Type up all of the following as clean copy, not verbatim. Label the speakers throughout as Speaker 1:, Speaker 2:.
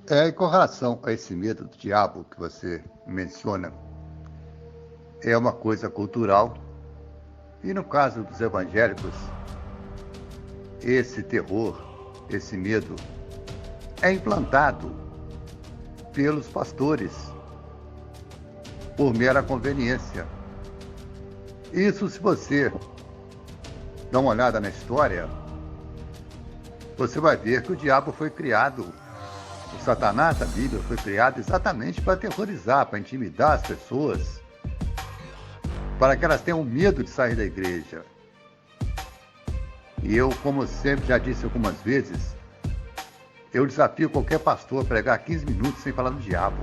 Speaker 1: E com relação a esse medo do diabo que você menciona, é uma coisa cultural. E no caso dos evangélicos, esse terror, esse medo, é implantado pelos pastores por mera conveniência. Isso, se você dá uma olhada na história, você vai ver que o diabo foi criado, o Satanás da Bíblia foi criado exatamente para aterrorizar, para intimidar as pessoas, para que elas tenham medo de sair da igreja. E eu, como sempre já disse algumas vezes, eu desafio qualquer pastor a pregar 15 minutos sem falar no diabo.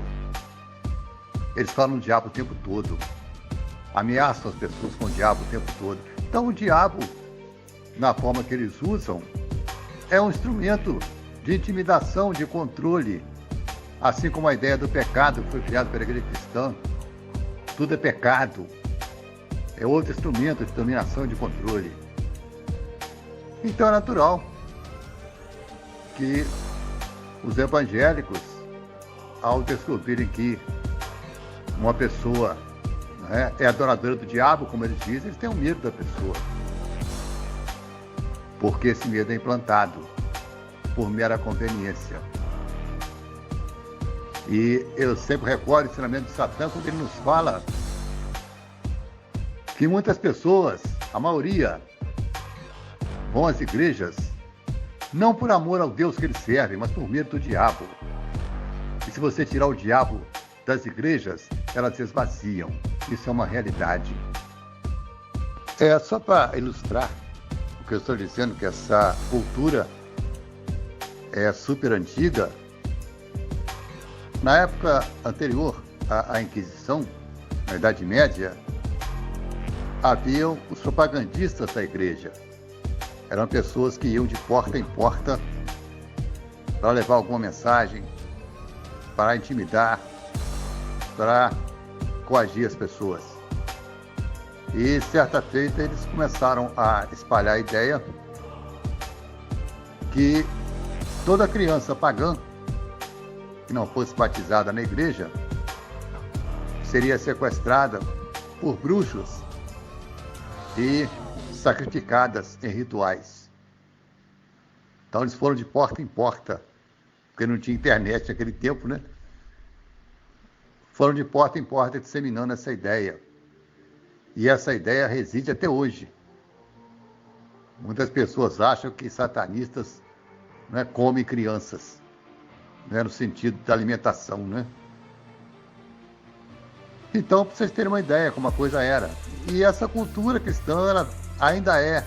Speaker 1: Eles falam no diabo o tempo todo, ameaçam as pessoas com o diabo o tempo todo. Então o diabo, na forma que eles usam, é um instrumento de intimidação, de controle, assim como a ideia do pecado que foi criado pela igreja cristã. Tudo é pecado. É outro instrumento de dominação e de controle. Então é natural que os evangélicos, ao descobrirem que uma pessoa, né, é adoradora do diabo, como eles dizem, eles têm um medo da pessoa. Porque esse medo é implantado por mera conveniência. E eu sempre recordo o ensinamento de Satã quando ele nos fala que muitas pessoas, a maioria, vão às igrejas não por amor ao Deus que eles servem, mas por medo do diabo. E se você tirar o diabo das igrejas, elas se esvaziam. Isso é uma realidade. É só para ilustrar o que eu estou dizendo, que essa cultura é super antiga. Na época anterior à Inquisição, na Idade Média, haviam os propagandistas da igreja. Eram pessoas que iam de porta em porta para levar alguma mensagem, para intimidar, para coagir as pessoas. E certa feita eles começaram a espalhar a ideia que toda criança pagã que não fosse batizada na igreja seria sequestrada por bruxos e sacrificadas em rituais. Então eles foram de porta em porta, porque não tinha internet naquele tempo, né? Foram de porta em porta disseminando essa ideia. E essa ideia reside até hoje. Muitas pessoas acham que satanistas, né, comem crianças, né, no sentido da alimentação, né? Então, para vocês terem uma ideia como a coisa era. E essa cultura cristã, ela ainda é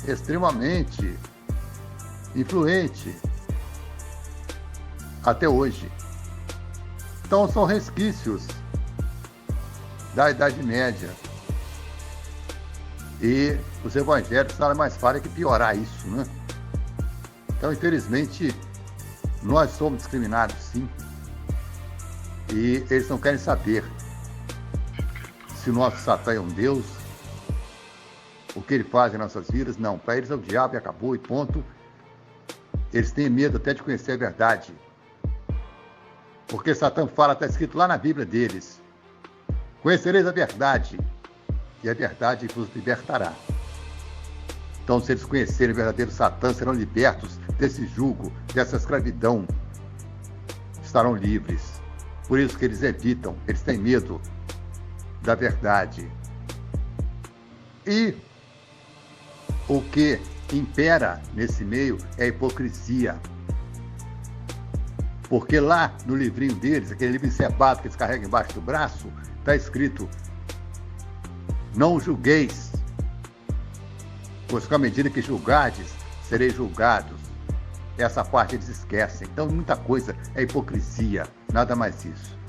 Speaker 1: extremamente influente até hoje. Então, são resquícios da Idade Média. E os evangélicos nada mais fazem que piorar isso, né? Então, infelizmente, nós somos discriminados, sim. E eles não querem saber se o nosso Satã é um Deus, o que ele faz em nossas vidas. Não, para eles é o diabo e acabou e ponto. Eles têm medo até de conhecer a verdade. Porque Satã fala, está escrito lá na Bíblia deles: conhecereis a verdade, e a verdade vos libertará. Então, se eles conhecerem o verdadeiro Satã, serão libertos desse jugo, dessa escravidão. Estarão livres. Por isso que eles evitam, eles têm medo da verdade. E o que impera nesse meio é a hipocrisia. Porque lá no livrinho deles, aquele livro encebado que eles carregam embaixo do braço, está escrito: não julgueis, pois com a medida que julgardes, sereis julgados. Essa parte eles esquecem. Então muita coisa é hipocrisia, nada mais isso.